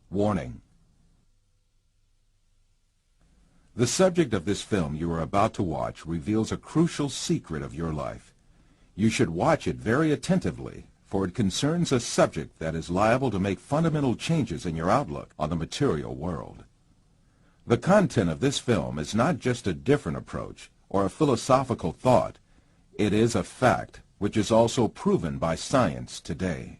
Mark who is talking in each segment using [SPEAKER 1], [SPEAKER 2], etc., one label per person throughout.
[SPEAKER 1] Warning. The subject of this film you are about to watch reveals a crucial secret of your life. You should watch it very attentively, for it concerns a subject that is liable to make fundamental changes in your outlook on the material world. The content of this film is not just a different approach or a philosophical thought. It is a fact which is also proven by science today.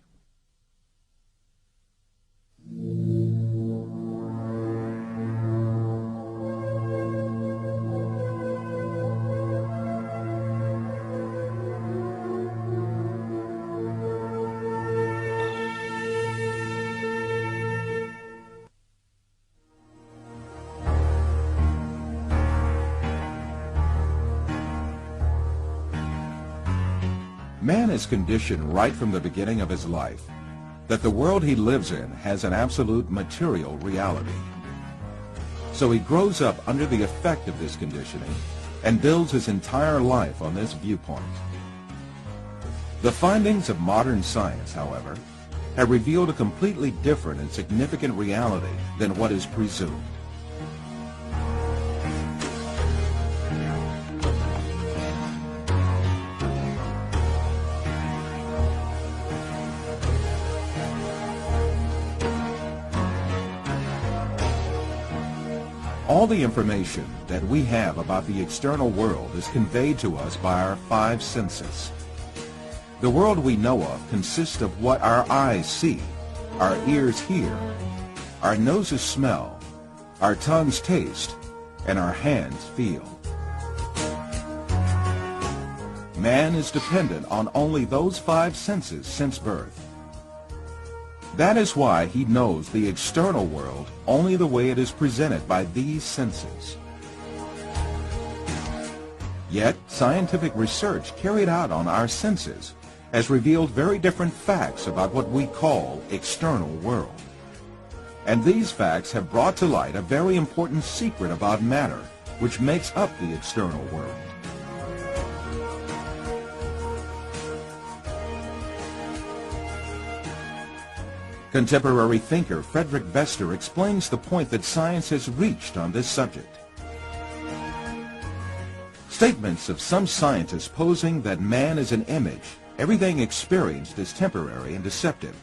[SPEAKER 1] Man is conditioned right from the beginning of his life that the world he lives in has an absolute material reality. So he grows up under the effect of this conditioning and builds his entire life on this viewpoint. The findings of modern science, however, have revealed a completely different and significant reality than what is presumed. All the information that we have about the external world is conveyed to us by our five senses. The world we know of consists of what our eyes see, our ears hear, our noses smell, our tongues taste, and our hands feel. Man is dependent on only those five senses since birth. That is why he knows the external world only the way it is presented by these senses. Yet, scientific research carried out on our senses has revealed very different facts about what we call external world. And these facts have brought to light a very important secret about matter, which makes up the external world. Contemporary thinker Frederick Bester explains the point that science has reached on this subject. Statements of some scientists posing that man is an image, everything experienced is temporary and deceptive,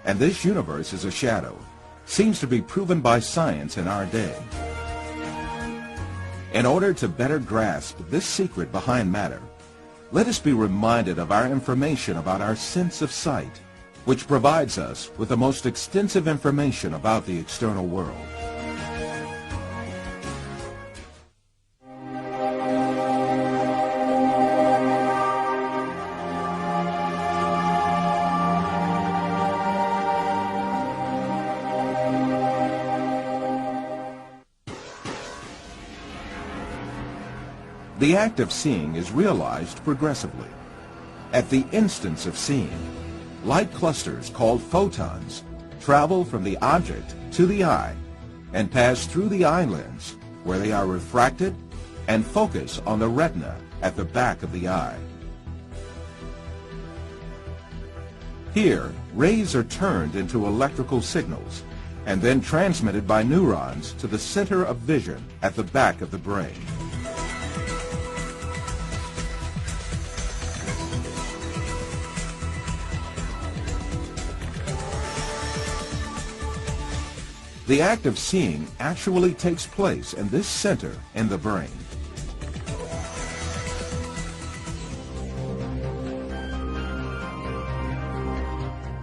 [SPEAKER 1] and this universe is a shadow, seems to be proven by science in our day. In order to better grasp this secret behind matter, let us be reminded of our information about our sense of sight, which provides us with the most extensive information about the external world. The act of seeing is realized progressively. At the instance of seeing, light clusters called photons travel from the object to the eye and pass through the eye lens, where they are refracted and focus on the retina at the back of the eye. Here, rays are turned into electrical signals and then transmitted by neurons to the center of vision at the back of the brain. The act of seeing actually takes place in this center in the brain.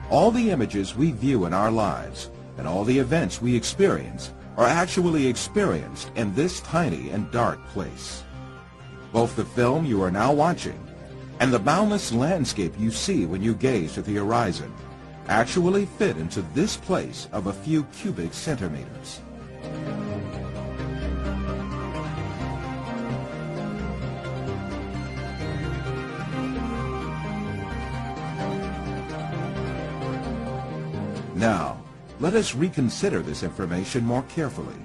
[SPEAKER 1] All the images we view in our lives and all the events we experience are actually experienced in this tiny and dark place. Both the film you are now watching and the boundless landscape you see when you gaze at the horizon actually fit into this place of a few cubic centimeters. Now, let us reconsider this information more carefully.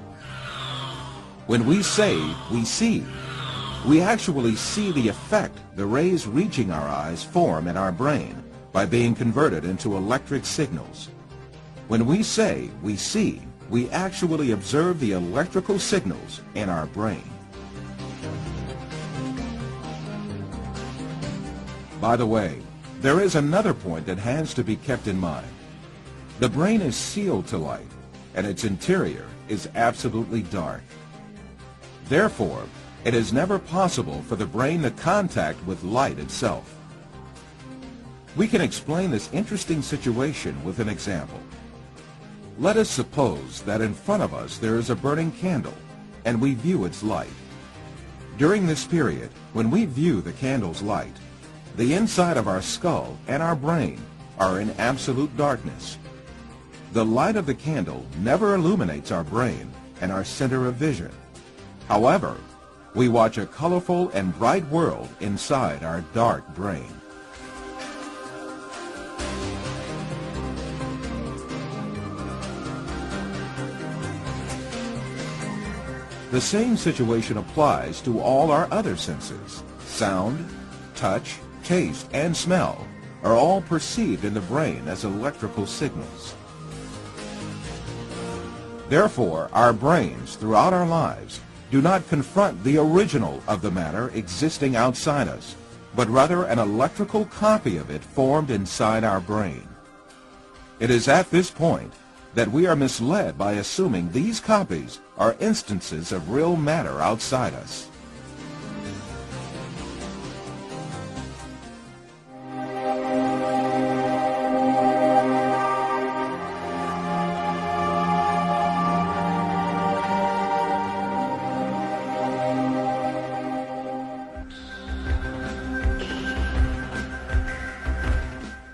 [SPEAKER 1] When we say we see, we actually see the effect the rays reaching our eyes form in our brain by being converted into electric signals. When we say we see, we actually observe the electrical signals in our brain. By the way, there is another point that has to be kept in mind. The brain is sealed to light, and its interior is absolutely dark. Therefore, it is never possible for the brain to contact with light itself. We can explain this interesting situation with an example. Let us suppose that in front of us there is a burning candle, and we view its light. During this period, when we view the candle's light, the inside of our skull and our brain are in absolute darkness. The light of the candle never illuminates our brain and our center of vision. However, we watch a colorful and bright world inside our dark brain. The same situation applies to all our other senses. Sound, touch, taste, and smell are all perceived in the brain as electrical signals. Therefore, our brains throughout our lives do not confront the original of the matter existing outside us, but rather an electrical copy of it formed inside our brain. It is at this point that we are misled by assuming these copies are instances of real matter outside us.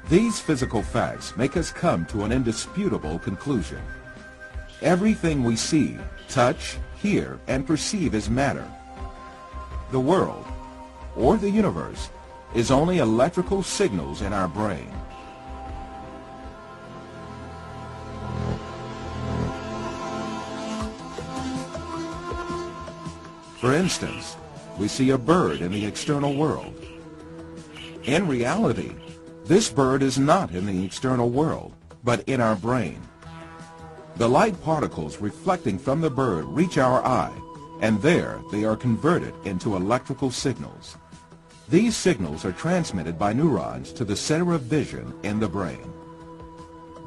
[SPEAKER 1] These physical facts make us come to an indisputable conclusion. Everything we see, touch, hear, and perceive is matter. The world, or the universe, is only electrical signals in our brain. For instance, we see a bird in the external world. In reality, this bird is not in the external world, but in our brain. The light particles reflecting from the bird reach our eye, and there they are converted into electrical signals. These signals are transmitted by neurons to the center of vision in the brain.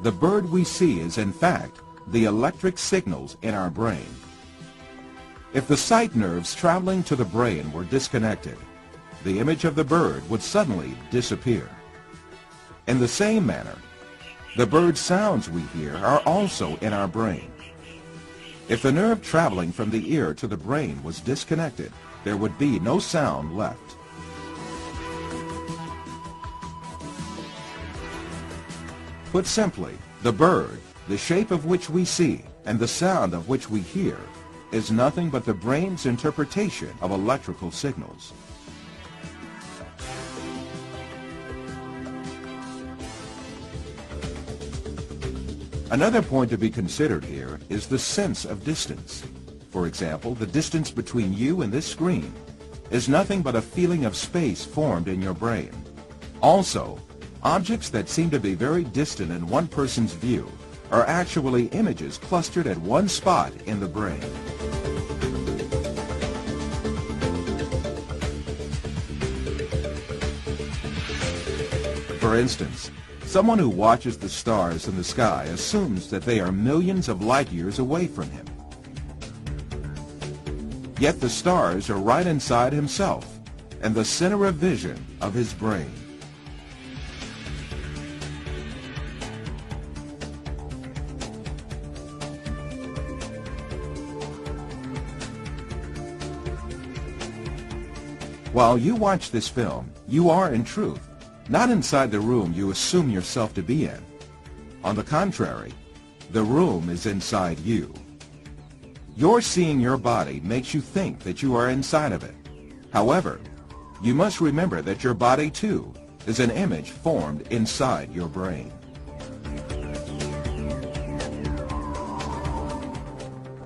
[SPEAKER 1] The bird we see is, in fact, the electric signals in our brain. If the sight nerves traveling to the brain were disconnected, the image of the bird would suddenly disappear. In the same manner, the bird sounds we hear are also in our brain. If the nerve traveling from the ear to the brain was disconnected, there would be no sound left. Put simply, the bird, the shape of which we see, and the sound of which we hear, is nothing but the brain's interpretation of electrical signals. Another point to be considered here is the sense of distance. For example, the distance between you and this screen is nothing but a feeling of space formed in your brain. Also, objects that seem to be very distant in one person's view are actually images clustered at one spot in the brain. For instance, someone who watches the stars in the sky assumes that they are millions of light years away from him. Yet the stars are right inside himself and the center of vision of his brain. While you watch this film, you are in truth not inside the room you assume yourself to be in. On the contrary, the room is inside you. Your seeing your body makes you think that you are inside of it. However, you must remember that your body, too, is an image formed inside your brain.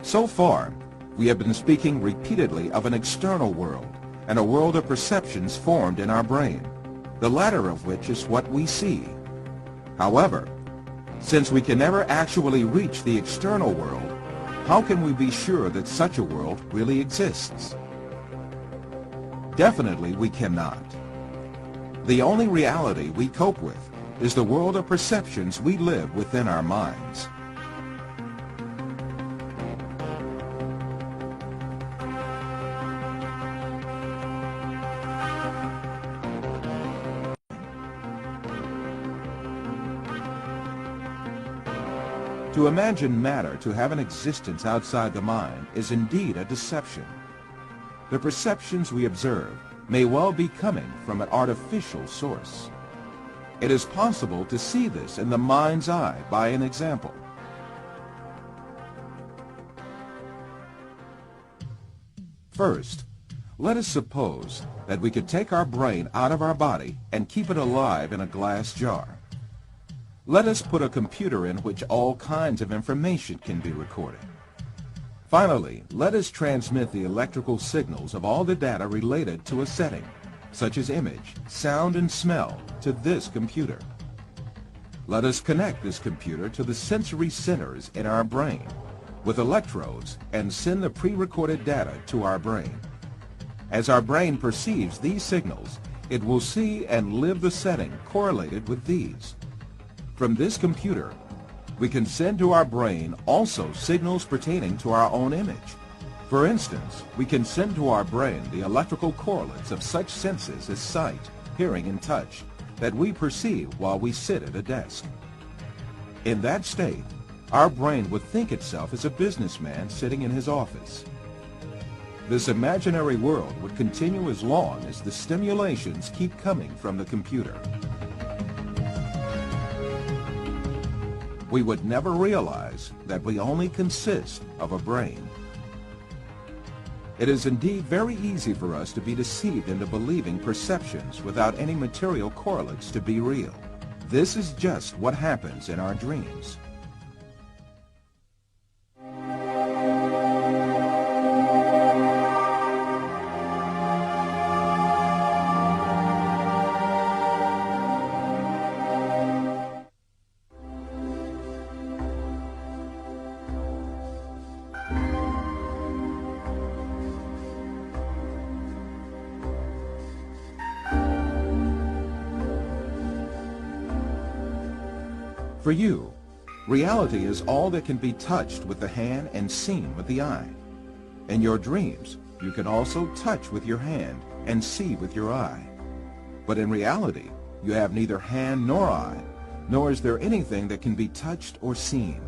[SPEAKER 1] So far, we have been speaking repeatedly of an external world and a world of perceptions formed in our brain, the latter of which is what we see. However, Since we can never actually reach the external world, how can we be sure that such a world really exists? Definitely we cannot. The only reality we cope with is the world of perceptions we live within our minds. To imagine matter to have an existence outside the mind is indeed a deception. The perceptions we observe may well be coming from an artificial source. It is possible to see this in the mind's eye by an example. First, let us suppose that we could take our brain out of our body and keep it alive in a glass jar. Let us put a computer in which all kinds of information can be recorded. Finally, let us transmit the electrical signals of all the data related to a setting, such as image, sound, and smell, to this computer. Let us connect this computer to the sensory centers in our brain with electrodes and send the pre-recorded data to our brain. As our brain perceives these signals, it will see and live the setting correlated with these. From this computer, we can send to our brain also signals pertaining to our own image. For instance, we can send to our brain the electrical correlates of such senses as sight, hearing, and touch that we perceive while we sit at a desk. In that state, our brain would think itself as a businessman sitting in his office. This imaginary world would continue as long as the stimulations keep coming from the computer. We would never realize that we only consist of a brain. It is indeed very easy for us to be deceived into believing perceptions without any material correlates to be real. This is just what happens in our dreams. For you, reality is all that can be touched with the hand and seen with the eye. In your dreams, you can also touch with your hand and see with your eye. But in reality, you have neither hand nor eye, nor is there anything that can be touched or seen.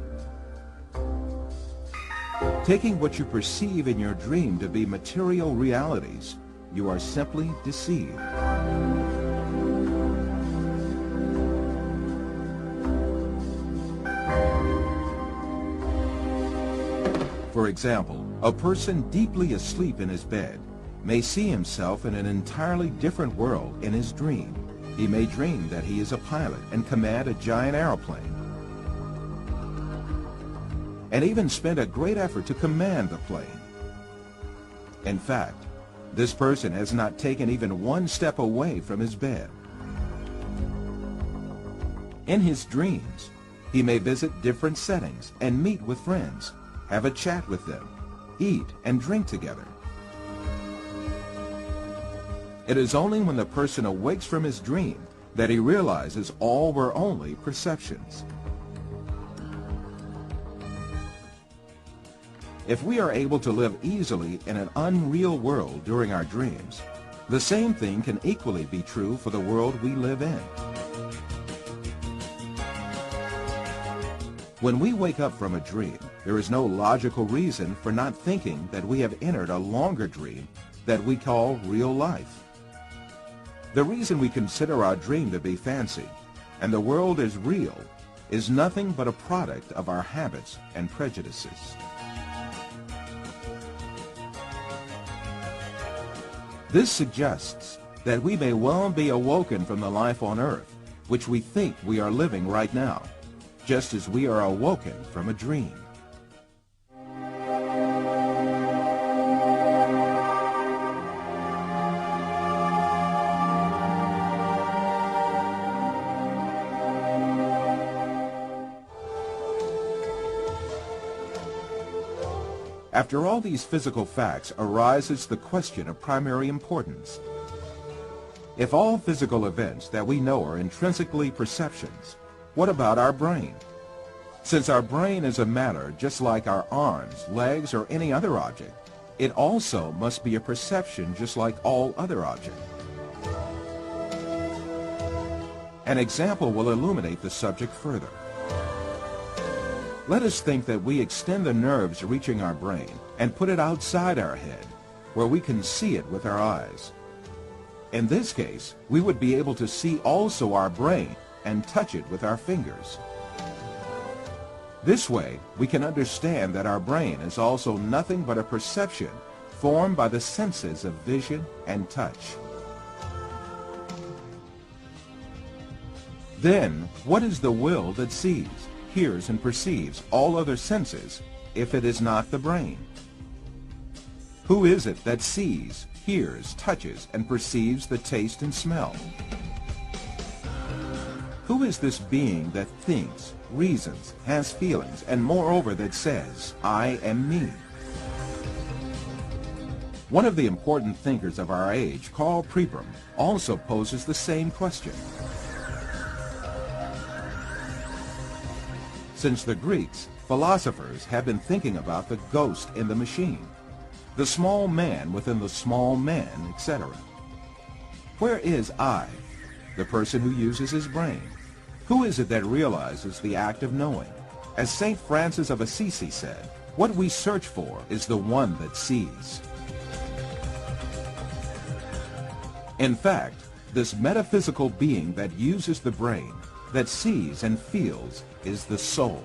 [SPEAKER 1] Taking what you perceive in your dream to be material realities, you are simply deceived. For example, a person deeply asleep in his bed may see himself in an entirely different world in his dream. He may dream that he is a pilot and command a giant airplane, and even spend a great effort to command the plane. In fact, this person has not taken even one step away from his bed. In his dreams, he may visit different settings and meet with friends, have a chat with them, eat and drink together. It is only when the person awakes from his dream that he realizes all were only perceptions. If we are able to live easily in an unreal world during our dreams, the same thing can equally be true for the world we live in. When we wake up from a dream, there is no logical reason for not thinking that we have entered a longer dream that we call real life. The reason we consider our dream to be fancy and the world as real is nothing but a product of our habits and prejudices. This suggests that we may well be awoken from the life on earth, which we think we are living right now, just as we are awoken from a dream. After all these physical facts arises the question of primary importance. If all physical events that we know are intrinsically perceptions, what about our brain? Since our brain is a matter just like our arms, legs, or any other object, it also must be a perception just like all other objects. An example will illuminate the subject further. Let us think that we extend the nerves reaching our brain and put it outside our head, where we can see it with our eyes. In this case, we would be able to see also our brain and touch it with our fingers. This way, we can understand that our brain is also nothing but a perception formed by the senses of vision and touch. Then, what is the will that sees, hears, and perceives all other senses if it is not the brain? Who is it that sees, hears, touches, and perceives the taste and smell? Who is this being that thinks, reasons, has feelings, and moreover that says, I am me? One of the important thinkers of our age, Karl Popper, also poses the same question. Since the Greeks, philosophers have been thinking about the ghost in the machine, the small man within the small man, etc. Where is I, the person who uses his brain? Who is it that realizes the act of knowing? As St. Francis of Assisi said, what we search for is the one that sees. In fact, this metaphysical being that uses the brain, that sees and feels, is the soul.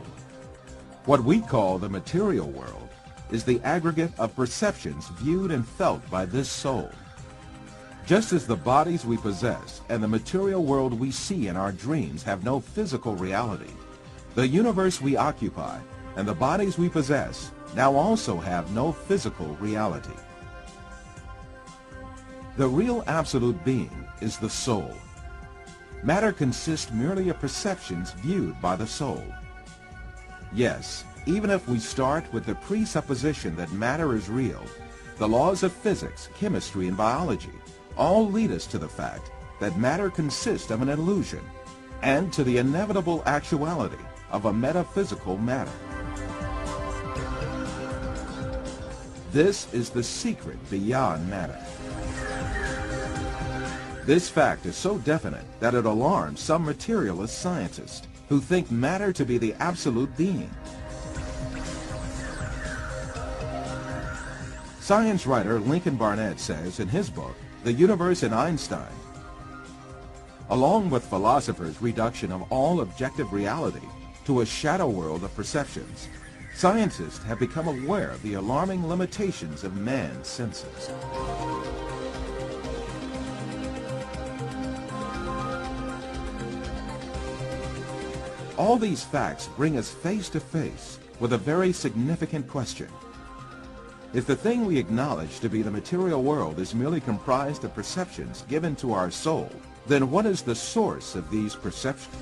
[SPEAKER 1] What we call the material world is the aggregate of perceptions viewed and felt by this soul. Just as the bodies we possess and the material world we see in our dreams have no physical reality, the universe we occupy and the bodies we possess now also have no physical reality. The real absolute being is the soul. Matter consists merely of perceptions viewed by the soul. Yes, even if we start with the presupposition that matter is real, the laws of physics, chemistry, and biology all lead us to the fact that matter consists of an illusion and to the inevitable actuality of a metaphysical matter. This is the secret beyond matter. This fact is so definite that it alarms some materialist scientists who think matter to be the absolute being. Science writer Lincoln Barnett says in his book, The Universe and Einstein, along with philosophers' reduction of all objective reality to a shadow world of perceptions, scientists have become aware of the alarming limitations of man's senses. All these facts bring us face to face with a very significant question. If the thing we acknowledge to be the material world is merely comprised of perceptions given to our soul, then what is the source of these perceptions?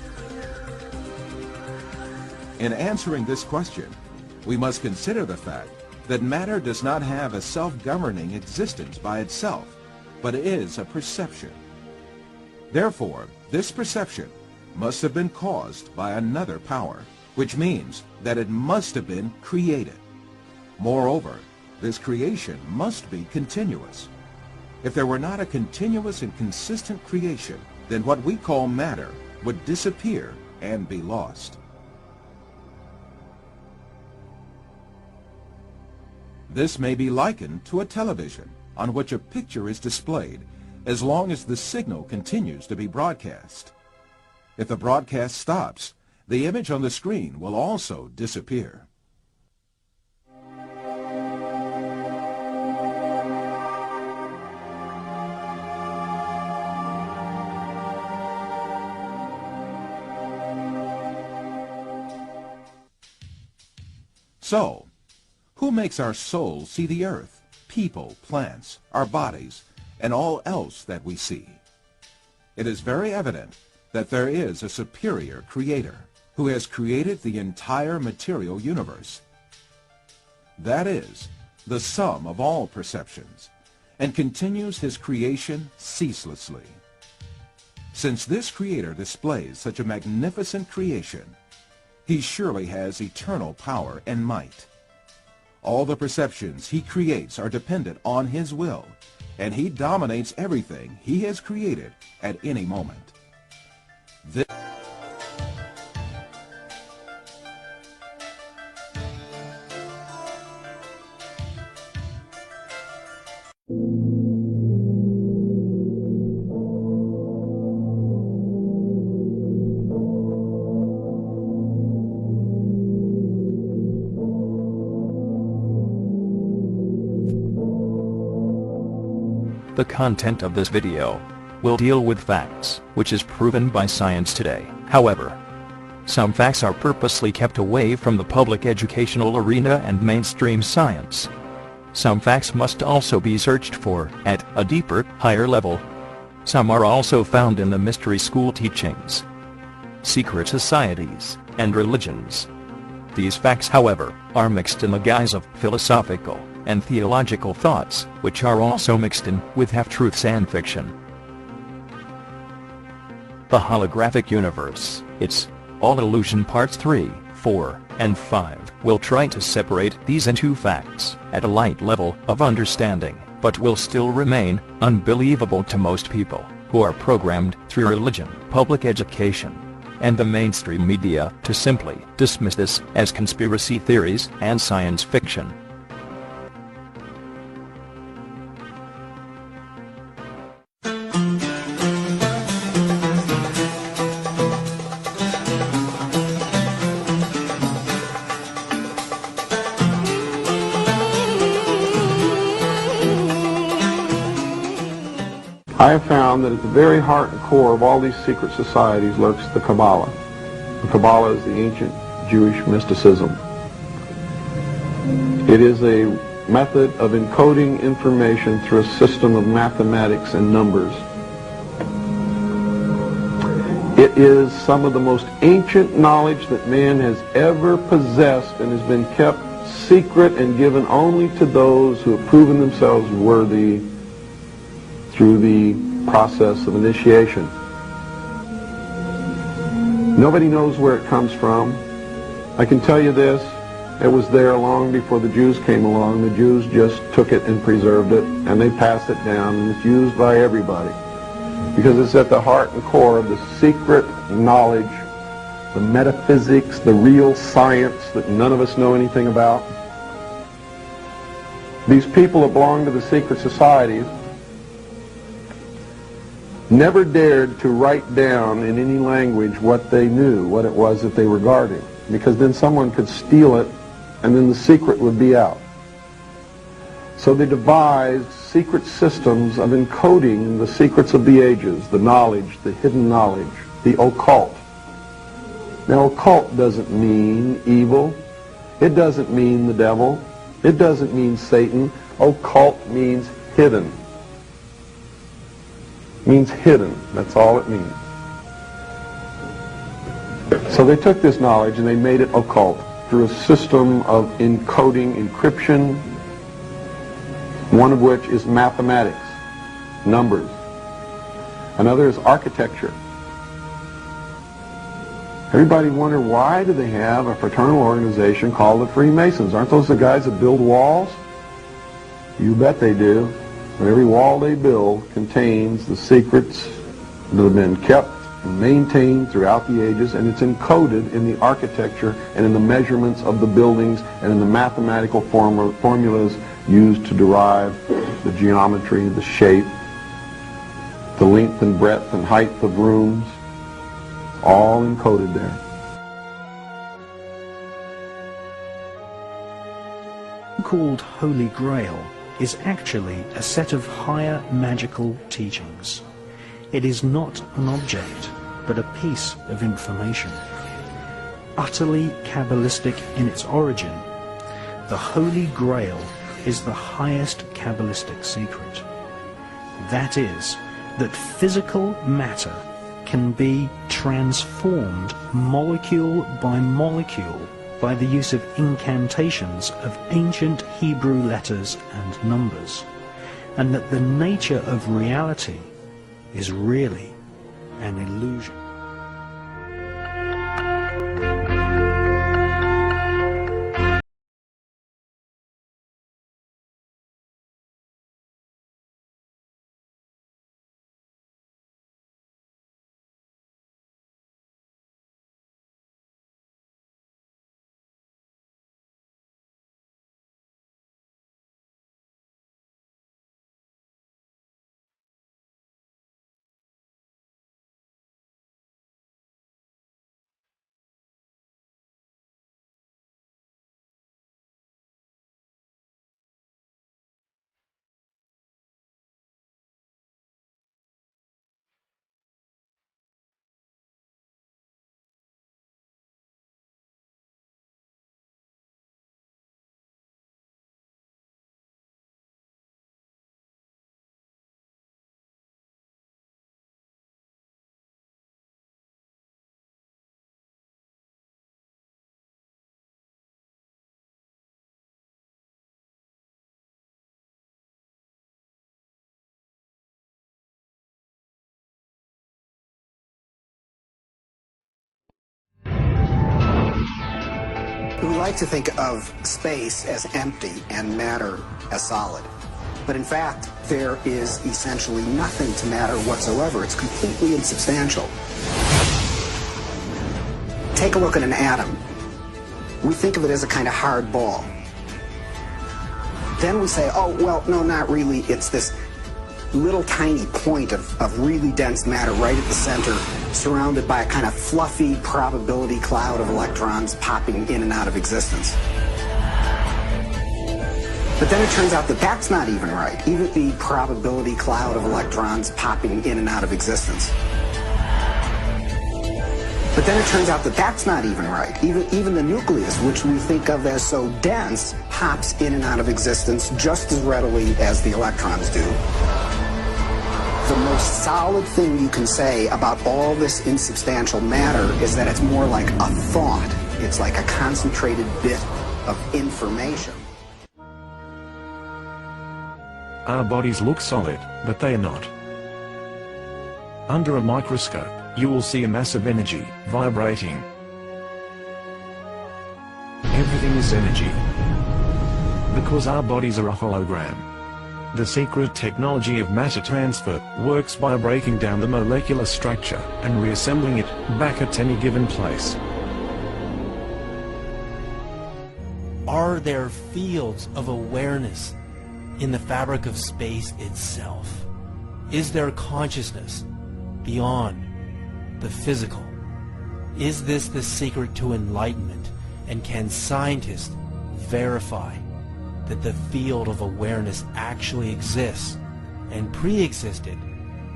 [SPEAKER 1] In answering this question, we must consider the fact that matter does not have a self-governing existence by itself, but is a perception. Therefore, this perception must have been caused by another power, which means that it must have been created. Moreover, this creation must be continuous. If there were not a continuous and consistent creation, then what we call matter would disappear and be lost. This may be likened to a television on which a picture is displayed as long as the signal continues to be broadcast. If the broadcast stops, the image on the screen will also disappear. So, who makes our soul see the earth, people, plants, our bodies, and all else that we see? It is very evident that there is a superior creator who has created the entire material universe. That is, the sum of all perceptions, and continues his creation ceaselessly. Since this Creator displays such a magnificent creation, he surely has eternal power and might. All the perceptions he creates are dependent on his will, and he dominates everything he has created at any moment.
[SPEAKER 2] The content of this video will deal with facts, which is proven by science today. However, some facts are purposely kept away from the public educational arena and mainstream science. Some facts must also be searched for at a deeper, higher level. Some are also found in the mystery school teachings, secret societies, and religions. These facts, however, are mixed in the guise of philosophical and theological thoughts, which are also mixed in with half-truths and fiction. The Holographic Universe, its All Illusion Parts 3, 4, and 5 will try to separate these into facts at a light level of understanding, but will still remain unbelievable to most people who are programmed through religion, public education, and the mainstream media to simply dismiss this as conspiracy theories and science fiction.
[SPEAKER 3] I have found that at the very heart and core of all these secret societies lurks the Kabbalah. The Kabbalah is the ancient Jewish mysticism. It is a method of encoding information through a system of mathematics and numbers. It is some of the most ancient knowledge that man has ever possessed and has been kept secret and given only to those who have proven themselves worthy through the process of initiation. Nobody knows where it comes from. I can tell you this, it was there long before the Jews came along. The Jews just took it and preserved it, and they passed it down, and it's used by everybody. Because it's at the heart and core of the secret knowledge, the metaphysics, the real science that none of us know anything about. These people that belong to the secret societies never dared to write down in any language what they knew, what it was that they were guarding, because then someone could steal it and then the secret would be out. So they devised secret systems of encoding the secrets of the ages, the knowledge, the hidden knowledge, the occult. Now, occult doesn't mean evil. It doesn't mean the devil. It doesn't mean Satan. Occult means hidden. Means hidden. That's all it means. So they took this knowledge and they made it occult through a system of encoding, encryption, one of which is mathematics, numbers. Another is architecture. Everybody wonder, why do they have a fraternal organization called the Freemasons? Aren't those the guys that build walls? You bet they do. And every wall they build contains the secrets that have been kept and maintained throughout the ages, and it's encoded in the architecture and in the measurements of the buildings and in the mathematical formulas used to derive the geometry, the shape, the length and breadth and height of rooms, all encoded there.
[SPEAKER 4] Called Holy Grail is actually a set of higher magical teachings. It is not an object, but a piece of information. Utterly Kabbalistic in its origin, the Holy Grail is the highest Kabbalistic secret. That is, that physical matter can be transformed molecule by molecule by the use of incantations of ancient Hebrew letters and numbers, and that the nature of reality is really an illusion.
[SPEAKER 5] We like to think of space as empty and matter as solid. But in fact, there is essentially nothing to matter whatsoever. It's completely insubstantial. Take a look at an atom. We think of it as a kind of hard ball. Then we say, oh, well, no, not really. It's this little tiny point of really dense matter right at the center, surrounded by a kind of fluffy probability cloud of electrons popping in and out of existence. But then it turns out that that's not even right. Even the probability cloud of electrons popping in and out of existence. But then it turns out that that's not even right. Even the nucleus, which we think of as so dense, pops in and out of existence just as readily as the electrons do. The most solid thing you can say about all this insubstantial matter is that it's more like a thought. It's like a concentrated bit of information.
[SPEAKER 6] Our bodies look solid, but they are not. Under a microscope, you will see a mass of energy vibrating. Everything is energy. Because our bodies are a hologram. The secret technology of matter transfer works by breaking down the molecular structure and reassembling it back at any given place.
[SPEAKER 7] Are there fields of awareness in the fabric of space itself? Is there consciousness beyond the physical? Is this the secret to enlightenment? And can scientists verify that the field of awareness actually exists and pre-existed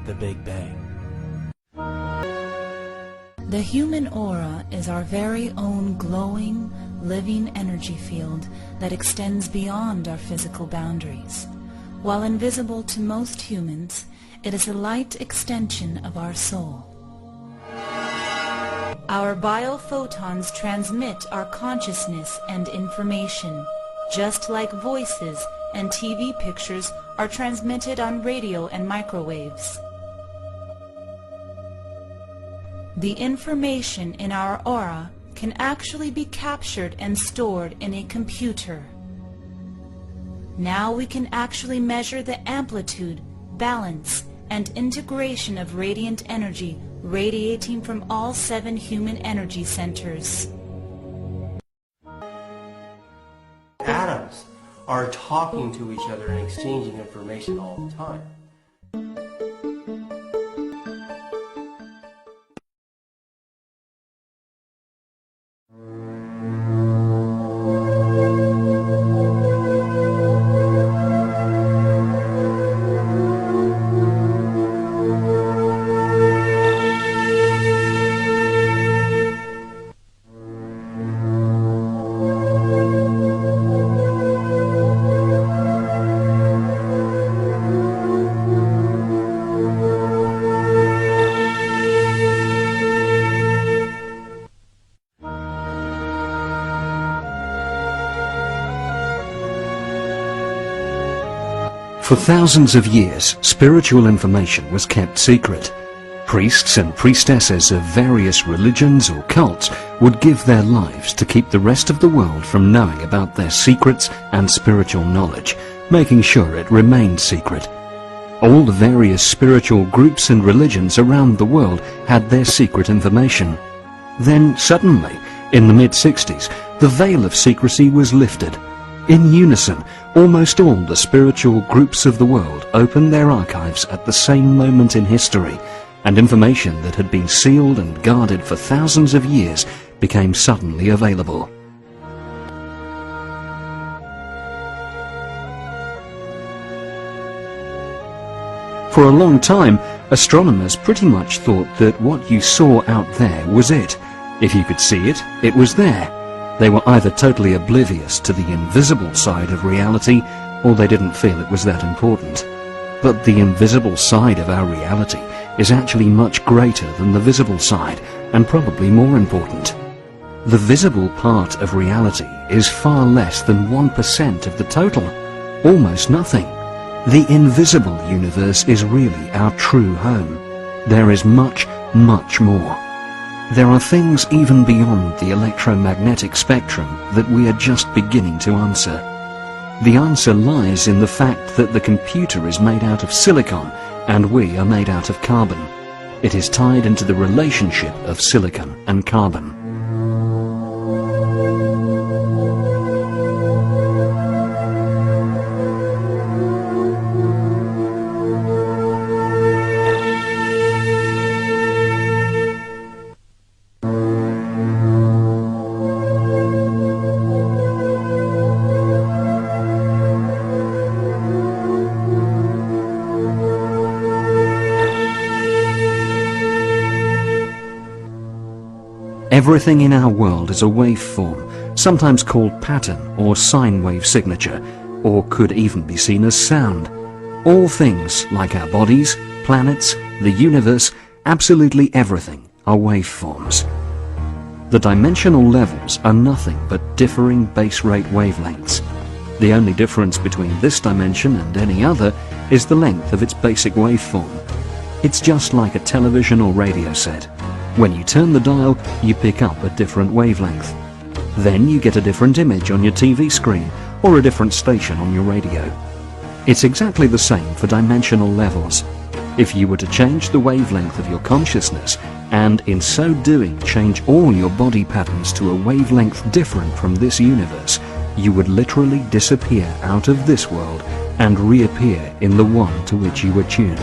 [SPEAKER 7] the Big Bang?
[SPEAKER 8] The human aura is our very own glowing, living energy field that extends beyond our physical boundaries. While invisible to most humans, it is a light extension of our soul. Our biophotons transmit our consciousness and information, just like voices and TV pictures are transmitted on radio and microwaves. The information in our aura can actually be captured and stored in a computer. Now we can actually measure the amplitude, balance, and integration of radiant energy radiating from all 7 human energy centers.
[SPEAKER 7] Atoms are talking to each other and exchanging information all the time.
[SPEAKER 9] For thousands of years, spiritual information was kept secret. Priests and priestesses of various religions or cults would give their lives to keep the rest of the world from knowing about their secrets and spiritual knowledge, making sure it remained secret. All the various spiritual groups and religions around the world had their secret information. Then suddenly, in the mid-60s, the veil of secrecy was lifted. In unison, almost all the spiritual groups of the world opened their archives at the same moment in history, and information that had been sealed and guarded for thousands of years became suddenly available. For a long time, astronomers pretty much thought that what you saw out there was it. If you could see it, it was there. They were either totally oblivious to the invisible side of reality, or they didn't feel it was that important. But the invisible side of our reality is actually much greater than the visible side, and probably more important. The visible part of reality is far less than 1% of the total, almost nothing. The invisible universe is really our true home. There is much, much more. There are things even beyond the electromagnetic spectrum that we are just beginning to answer. The answer lies in the fact that the computer is made out of silicon and we are made out of carbon. It is tied into the relationship of silicon and carbon. Everything in our world is a waveform, sometimes called pattern or sine wave signature, or could even be seen as sound. All things, like our bodies, planets, the universe, absolutely everything, are waveforms. The dimensional levels are nothing but differing base rate wavelengths. The only difference between this dimension and any other is the length of its basic waveform. It's just like a television or radio set. When you turn the dial, you pick up a different wavelength. Then you get a different image on your TV screen or a different station on your radio. It's exactly the same for dimensional levels. If you were to change the wavelength of your consciousness and in so doing change all your body patterns to a wavelength different from this universe, you would literally disappear out of this world and reappear in the one to which you were tuned.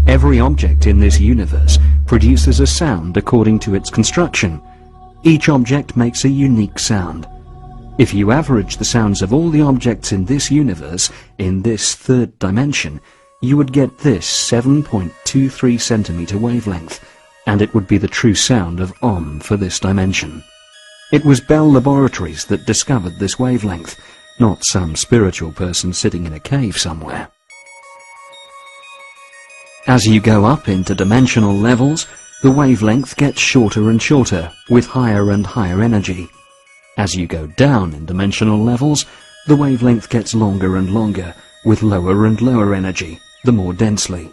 [SPEAKER 9] Every object in this universe produces a sound according to its construction. Each object makes a unique sound. If you average the sounds of all the objects in this universe, in this third dimension, you would get this 7.23 centimeter wavelength, and it would be the true sound of Om for this dimension. It was Bell Laboratories that discovered this wavelength, not some spiritual person sitting in a cave somewhere. As you go up into dimensional levels, the wavelength gets shorter and shorter, with higher and higher energy. As you go down in dimensional levels, the wavelength gets longer and longer, with lower and lower energy, the more densely.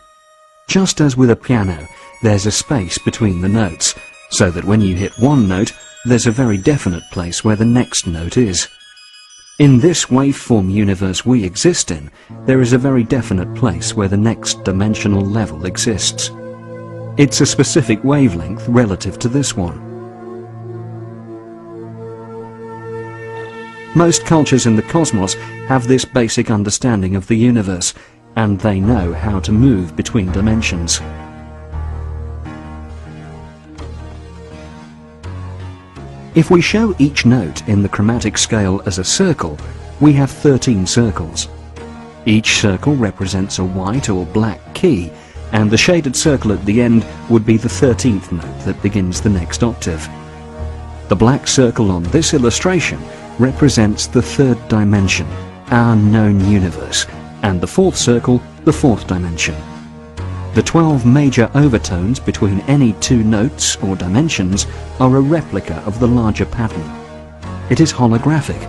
[SPEAKER 9] Just as with a piano, there's a space between the notes, so that when you hit one note, there's a very definite place where the next note is. In this waveform universe we exist in, there is a very definite place where the next dimensional level exists. It's a specific wavelength relative to this one. Most cultures in the cosmos have this basic understanding of the universe, and they know how to move between dimensions. If we show each note in the chromatic scale as a circle, we have 13 circles. Each circle represents a white or black key, and the shaded circle at the end would be the 13th note that begins the next octave. The black circle on this illustration represents the third dimension, our known universe, and the fourth circle, the fourth dimension. The 12 major overtones between any two notes or dimensions are a replica of the larger pattern. It is holographic.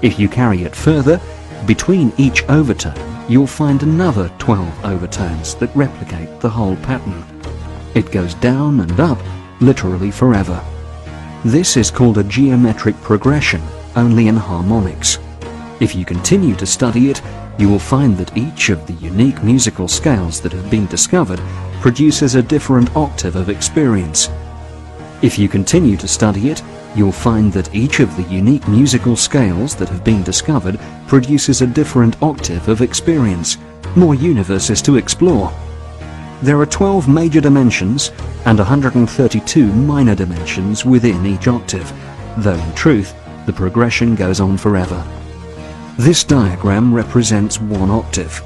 [SPEAKER 9] If you carry it further, between each overtone you'll find another 12 overtones that replicate the whole pattern. It goes down and up, literally forever. This is called a geometric progression, only in harmonics. If you continue to study it, you will find that each of the unique musical scales that have been discovered produces a different octave of experience. If you continue to study it, you'll find that each of the unique musical scales that have been discovered produces a different octave of experience, more universes to explore. There are 12 major dimensions and 132 minor dimensions within each octave, though in truth, the progression goes on forever. This diagram represents one octave.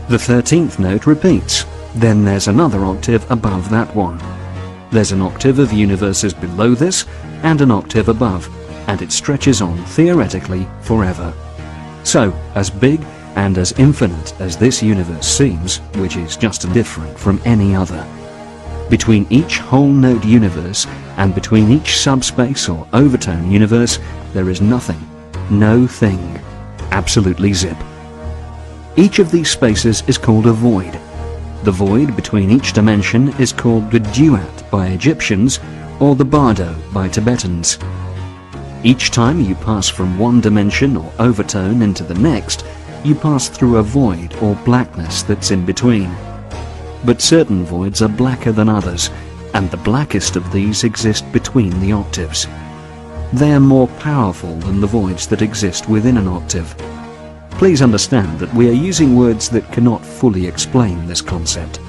[SPEAKER 9] The 13th note repeats, then there's another octave above that one. There's an octave of universes below this and an octave above, and it stretches on theoretically forever. So, as big and as infinite as this universe seems, which is just different from any other, between each whole note universe and between each subspace or overtone universe, there is nothing, no thing, absolutely zip. Each of these spaces is called a void. The void between each dimension is called the duat by Egyptians or the bardo by Tibetans. Each time you pass from one dimension or overtone into the next, you pass through a void or blackness that's in between. But certain voids are blacker than others, and the blackest of these exist between the octaves. They are more powerful than the voids that exist within an octave. Please understand that we are using words that cannot fully explain this concept.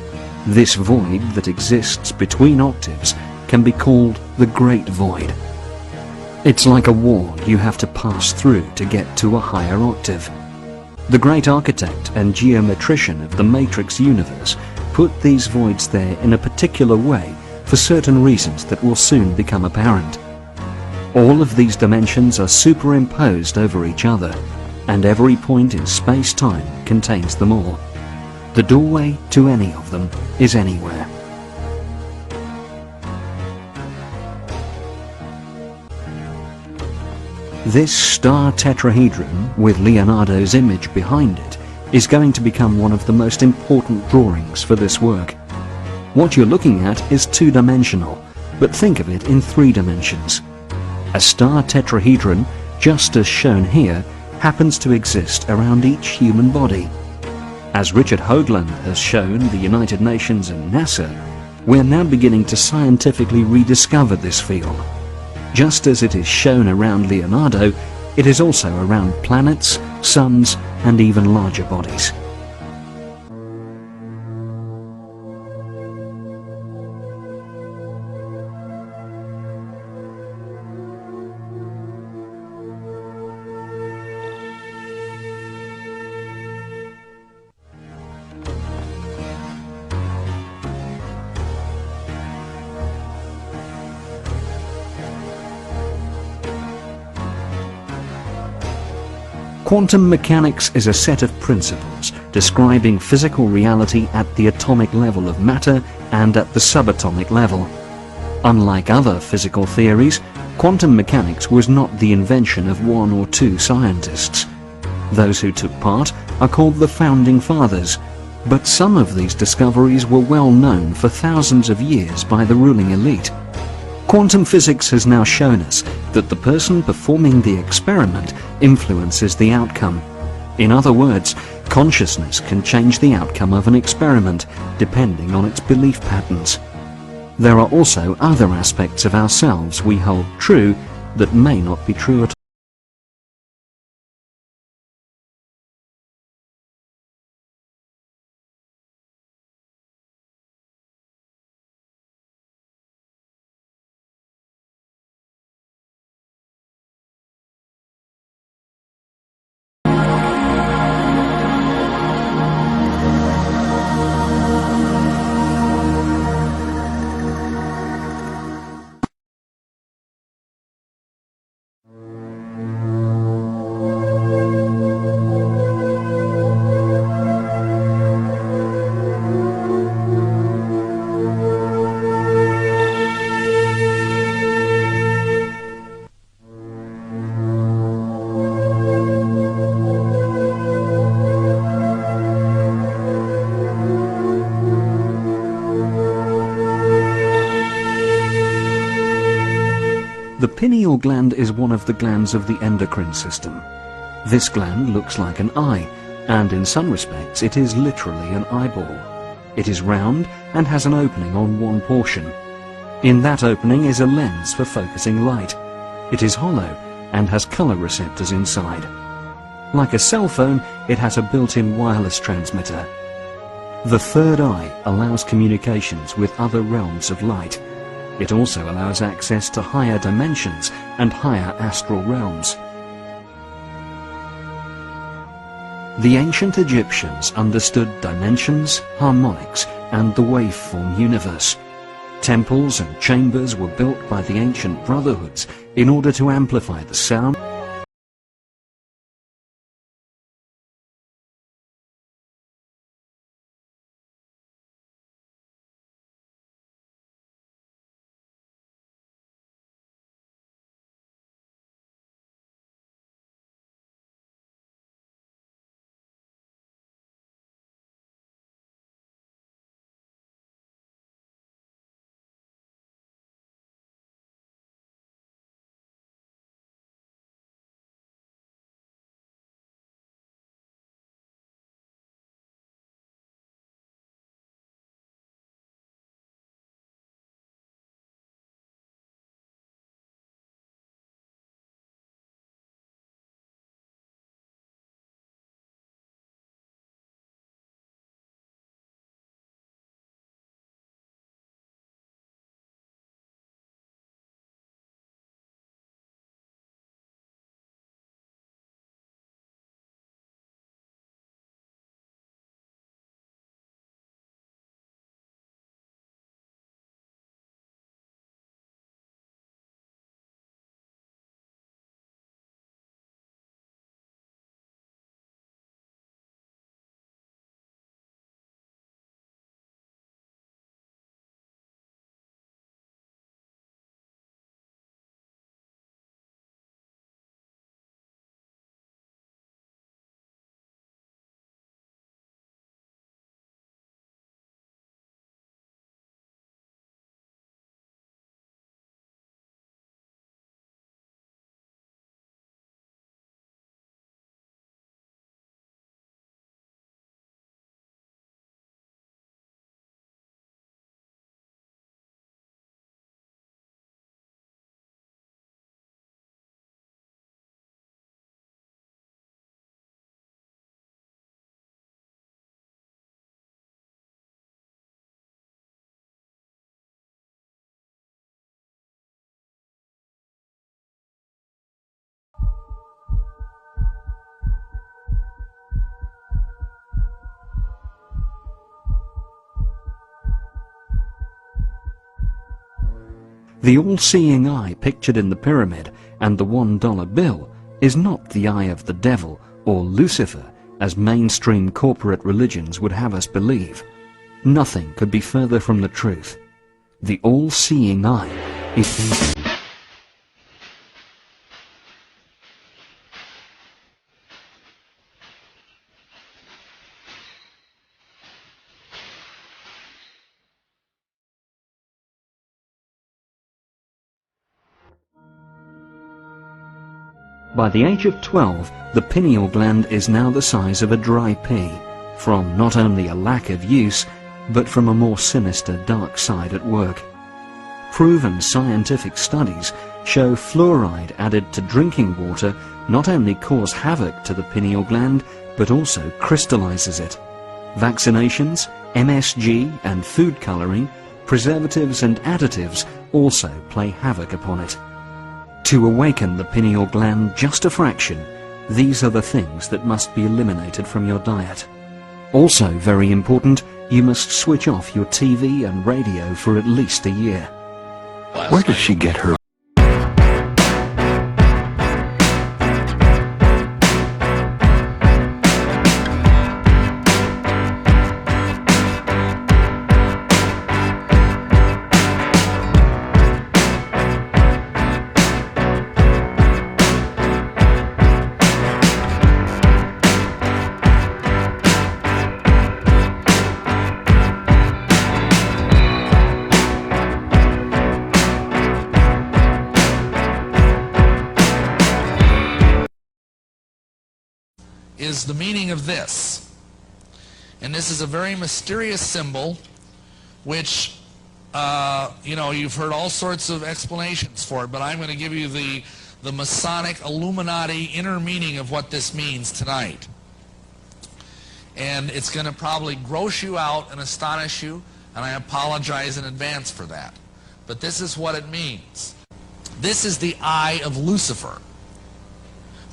[SPEAKER 9] This void that exists between octaves can be called the Great Void. It's like a wall you have to pass through to get to a higher octave. The great architect and geometrician of the matrix universe put these voids there in a particular way for certain reasons that will soon become apparent. All of these dimensions are superimposed over each other, and every point in space-time contains them all. The doorway to any of them is anywhere. This star tetrahedron, with Leonardo's image behind it, is going to become one of the most important drawings for this work. What you're looking at is two-dimensional, but think of it in three dimensions. A star tetrahedron, just as shown here, happens to exist around each human body. As Richard Hoagland has shown the United Nations and NASA, we're now beginning to scientifically rediscover this field. Just as it is shown around Leonardo, it is also around planets, suns, and even larger bodies. Quantum mechanics is a set of principles describing physical reality at the atomic level of matter and at the subatomic level. Unlike other physical theories, quantum mechanics was not the invention of one or two scientists. Those who took part are called the Founding Fathers, but some of these discoveries were well known for thousands of years by the ruling elite. Quantum physics has now shown us that the person performing the experiment influences the outcome. In other words, consciousness can change the outcome of an experiment depending on its belief patterns. There are also other aspects of ourselves we hold true that may not be true at all. The pineal gland is one of the glands of the endocrine system. This gland looks like an eye, and in some respects it is literally an eyeball. It is round and has an opening on one portion. In that opening is a lens for focusing light. It is hollow and has color receptors inside. Like a cell phone, it has a built-in wireless transmitter. The third eye allows communications with other realms of light. It also allows access to higher dimensions and higher astral realms. The ancient Egyptians understood dimensions, harmonics, and the waveform universe. Temples and chambers were built by the ancient brotherhoods in order to amplify the sound The all-seeing eye pictured in the pyramid and the $1 bill is not the eye of the devil or Lucifer, as mainstream corporate religions would have us believe. Nothing could be further from the truth. The all-seeing eye is... By the age of 12, the pineal gland is now the size of a dry pea, from not only a lack of use, but from a more sinister dark side at work. Proven scientific studies show fluoride added to drinking water not only cause havoc to the pineal gland, but also crystallizes it. Vaccinations, MSG and food coloring, preservatives and additives also play havoc upon it. To awaken the pineal gland just a fraction, these are the things that must be eliminated from your diet. Also very important, you must switch off your TV and radio for at least a year.
[SPEAKER 10] Where did she get her?
[SPEAKER 11] is the meaning of this. And this is a very mysterious symbol which, you've heard all sorts of explanations for it, but I'm going to give you the Masonic Illuminati inner meaning of what this means tonight. And it's going to probably gross you out and astonish you, and I apologize in advance for that. But this is what it means. This is the eye of Lucifer.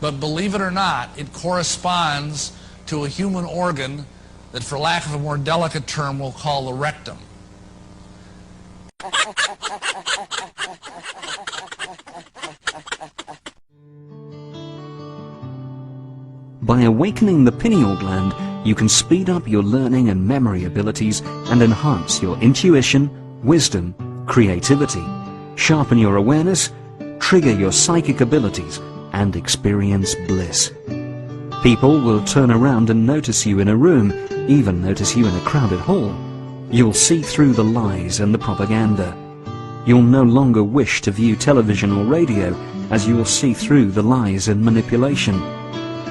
[SPEAKER 11] But believe it or not, it corresponds to a human organ that, for lack of a more delicate term, we'll call the rectum.
[SPEAKER 9] By awakening the pineal gland, you can speed up your learning and memory abilities and enhance your intuition, wisdom, creativity, sharpen your awareness, trigger your psychic abilities, and experience bliss. People will turn around and notice you in a room, even notice you in a crowded hall. You'll see through the lies and the propaganda. You'll no longer wish to view television or radio, as you will see through the lies and manipulation.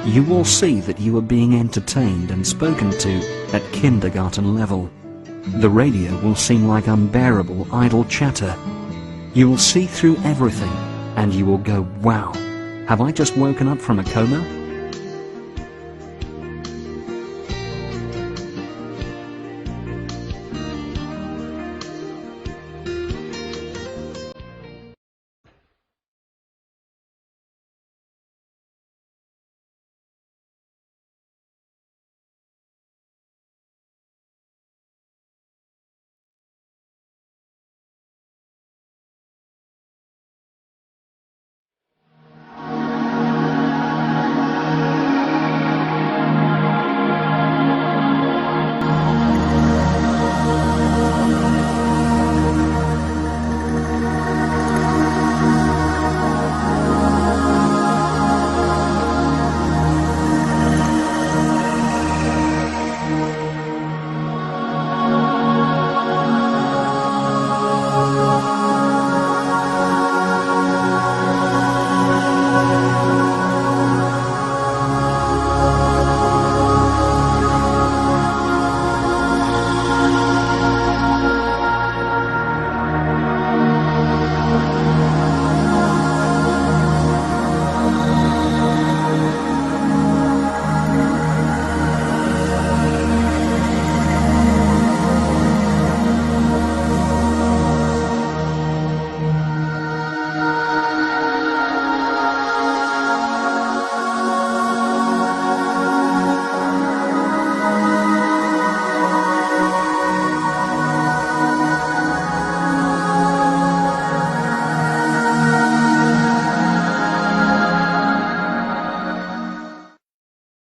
[SPEAKER 9] You will see that you are being entertained and spoken to at kindergarten level. The radio will seem like unbearable idle chatter. You will see through everything, and you will go, wow, have I just woken up from a coma?